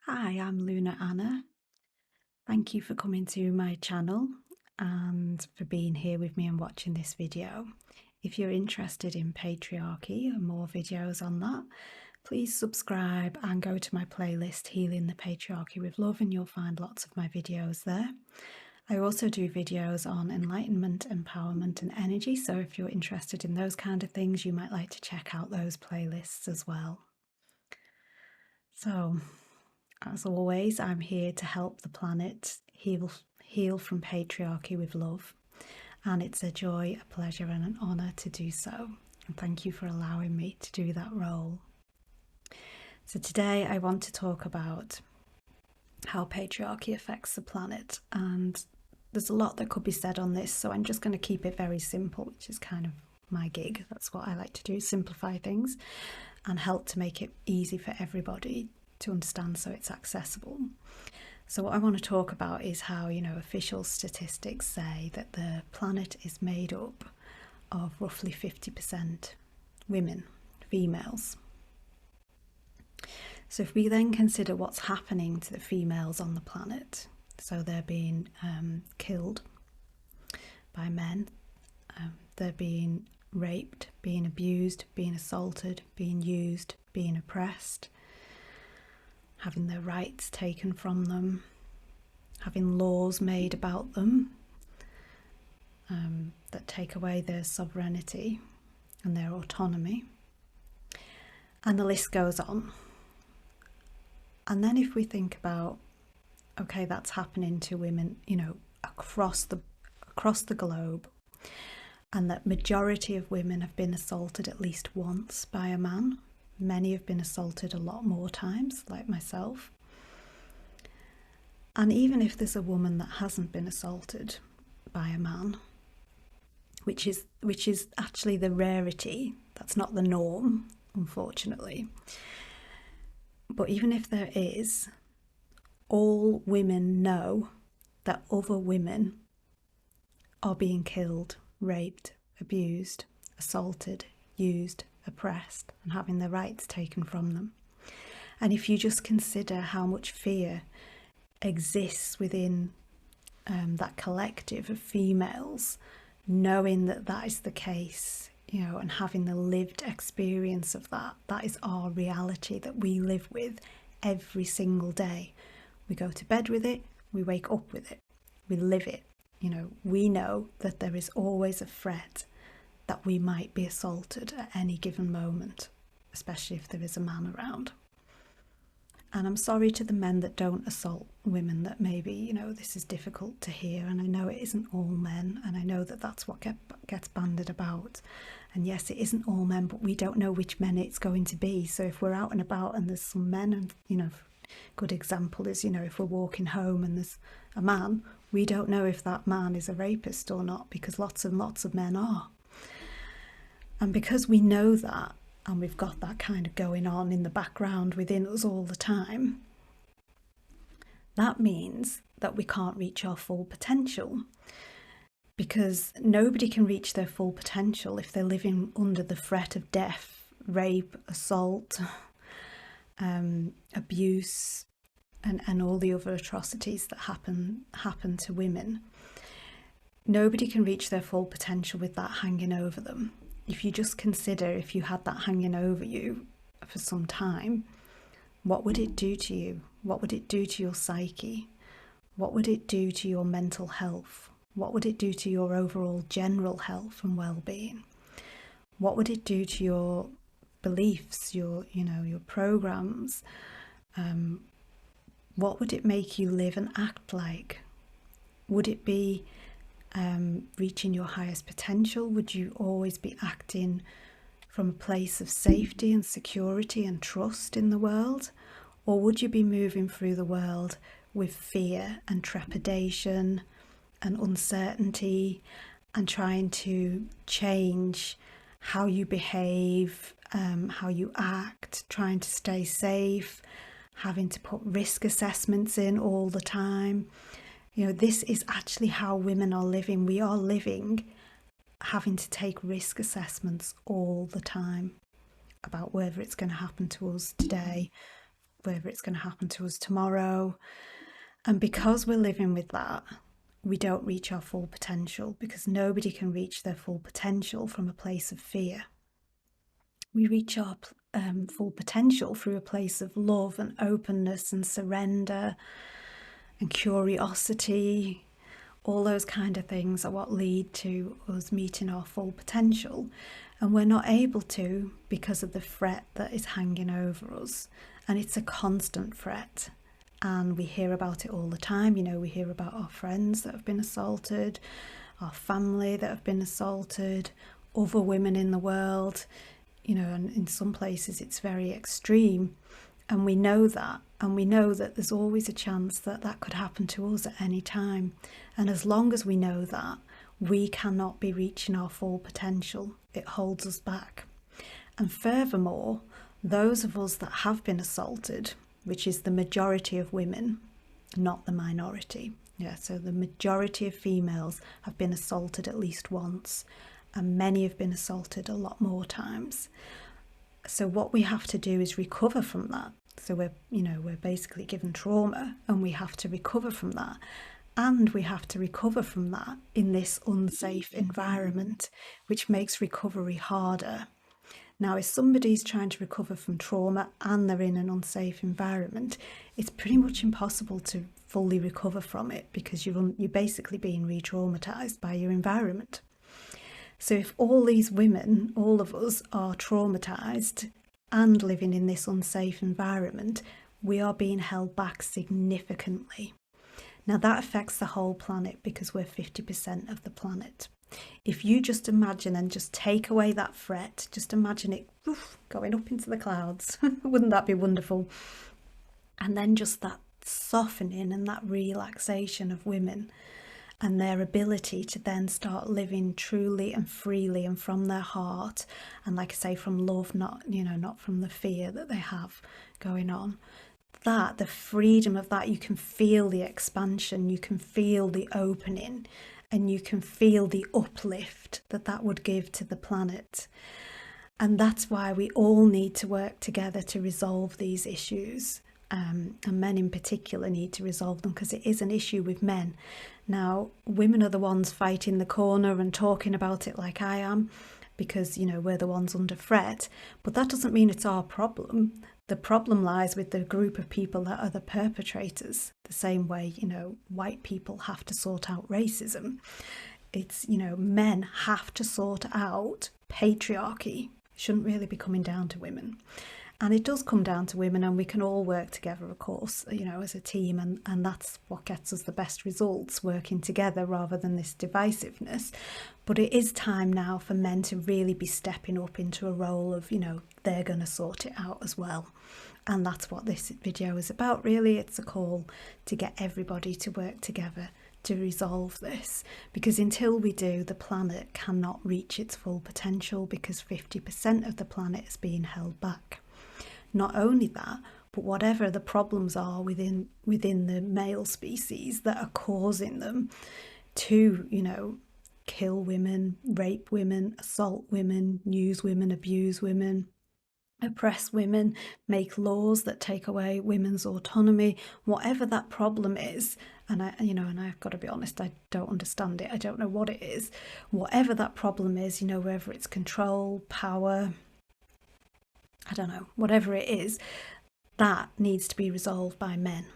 Hi, I'm Luna Anna. Thank you for coming to my channel and for being here with me and watching this video. If you're interested in patriarchy and more videos on that, please subscribe and go to my playlist Healing the Patriarchy with Love, and you'll find lots of my videos there. I also do videos on enlightenment, empowerment and energy, so if you're interested in those kind of things, you might like to check out those playlists as well. So, as always, I'm here to help the planet heal from patriarchy with love, and it's a joy, a pleasure and an honour to do so, and thank you for allowing me to do that role. So today I want to talk about how patriarchy affects the planet, and there's a lot that could be said on this, so I'm just going to keep it very simple, which is kind of my gig. That's what I like to do, simplify things and help to make it easy for everybody to understand so it's accessible. So what I want to talk about is how, official statistics say that the planet is made up of roughly 50% women, females. So if we then consider what's happening to the females on the planet, so they're being killed by men, they're being raped, being abused, being assaulted, being used, being oppressed, having their rights taken from them, having laws made about them that take away their sovereignty and their autonomy. And the list goes on. And then if we think about, okay, that's happening to women, across the globe, and that majority of women have been assaulted at least once by a man. Many have been assaulted a lot more times, like myself. And even if there's a woman that hasn't been assaulted by a man, which is actually the rarity, that's not the norm, unfortunately. But even if there is, all women know that other women are being killed, raped, abused, assaulted, used, oppressed, and having their rights taken from them. And if you just consider how much fear exists within that collective of females, knowing that that is the case, and having the lived experience of that is our reality that we live with every single day. We go to bed with it, we wake up with it, we live it. We know that there is always a threat that we might be assaulted at any given moment, especially if there is a man around. And I'm sorry to the men that don't assault women, that maybe, this is difficult to hear. And I know it isn't all men, and I know that that's what gets bandied about. And yes, it isn't all men, but we don't know which men it's going to be. So if we're out and about and there's some men, and, good example is, if we're walking home and there's a man, we don't know if that man is a rapist or not, because lots and lots of men are. And because we know that, and we've got that kind of going on in the background within us all the time, that means that we can't reach our full potential, because nobody can reach their full potential if they're living under the threat of death, rape, assault, abuse, and all the other atrocities that happen to women. Nobody can reach their full potential with that hanging over them. If you just consider, if you had that hanging over you for some time, what would it do to you? What would it do to your psyche? What would it do to your mental health? What would it do to your overall general health and well-being? What would it do to your beliefs, your programs? What would it make you live and act like? Would it be reaching your highest potential? Would you always be acting from a place of safety and security and trust in the world? Or would you be moving through the world with fear and trepidation and uncertainty, and trying to change how you behave, how you act, trying to stay safe, having to put risk assessments in all the time? This is actually how women are living. We are living having to take risk assessments all the time about whether it's going to happen to us today, whether it's going to happen to us tomorrow. And because we're living with that, we don't reach our full potential, because nobody can reach their full potential from a place of fear. We reach our full potential through a place of love and openness and surrender and curiosity. All those kind of things are what lead to us meeting our full potential. And we're not able to because of the threat that is hanging over us. And it's a constant threat. And we hear about it all the time. You know, we hear about our friends that have been assaulted, our family that have been assaulted, other women in the world, you know, and in some places it's very extreme. And we know that. And we know that there's always a chance that that could happen to us at any time. And as long as we know that, we cannot be reaching our full potential. It holds us back. And furthermore, those of us that have been assaulted, which is the majority of women, not the minority. Yeah, so the majority of females have been assaulted at least once, and many have been assaulted a lot more times. So what we have to do is recover from that. So we're basically given trauma, and we have to recover from that. And we have to recover from that in this unsafe environment, which makes recovery harder. Now, if somebody's trying to recover from trauma and they're in an unsafe environment, it's pretty much impossible to fully recover from it, because you're basically being re-traumatized by your environment. So if all these women, all of us, are traumatized and living in this unsafe environment, we are being held back significantly. Now that affects the whole planet, because we're 50% of the planet. If you just imagine and just take away that threat, just imagine it going up into the clouds. Wouldn't that be wonderful? And then just that softening and that relaxation of women and their ability to then start living truly and freely and from their heart, and like I say, from love, not from the fear that they have going on. That the freedom of that, you can feel the expansion, you can feel the opening, and you can feel the uplift that would give to the planet. And that's why we all need to work together to resolve these issues. And men in particular need to resolve them, because it is an issue with men. Now, women are the ones fighting the corner and talking about it like I am, because, we're the ones under threat. But that doesn't mean it's our problem. The problem lies with the group of people that are the perpetrators. The same way, white people have to sort out racism. It's, men have to sort out patriarchy. It shouldn't really be coming down to women. And it does come down to women, and we can all work together, of course, as a team. And that's what gets us the best results, working together rather than this divisiveness. But it is time now for men to really be stepping up into a role of, they're going to sort it out as well. And that's what this video is about, really. It's a call to get everybody to work together to resolve this, because until we do, the planet cannot reach its full potential, because 50% of the planet is being held back. Not only that, but whatever the problems are within the male species that are causing them to, kill women, rape women, assault women, use women, abuse women, oppress women, make laws that take away women's autonomy, whatever that problem is. And I've got to be honest, I don't understand it. I don't know what it is. Whatever that problem is, whether it's control, power, I don't know, whatever it is, that needs to be resolved by men.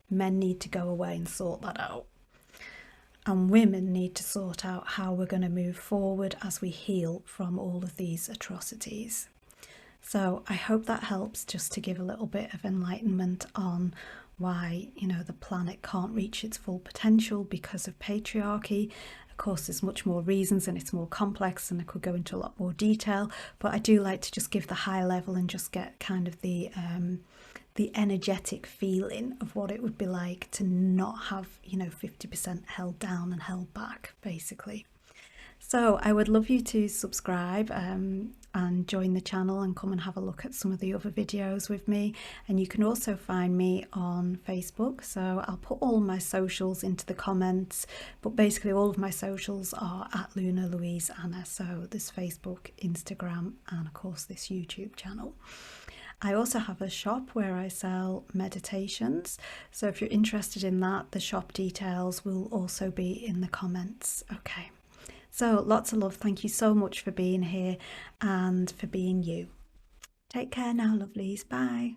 Men need to go away and sort that out. And women need to sort out how we're going to move forward as we heal from all of these atrocities. So I hope that helps, just to give a little bit of enlightenment on why, the planet can't reach its full potential because of patriarchy. Of course, there's much more reasons, and it's more complex, and I could go into a lot more detail, but I do like to just give the high level and just get kind of the energetic feeling of what it would be like to not have 50% held down and held back, basically. So I would love you to subscribe and join the channel and come and have a look at some of the other videos with me. And you can also find me on Facebook. So I'll put all my socials into the comments, but basically all of my socials are at Luna Louise Anna. So there's Facebook, Instagram, and of course this YouTube channel. I also have a shop where I sell meditations. So if you're interested in that, the shop details will also be in the comments. Okay. So lots of love. Thank you so much for being here and for being you. Take care now, lovelies. Bye.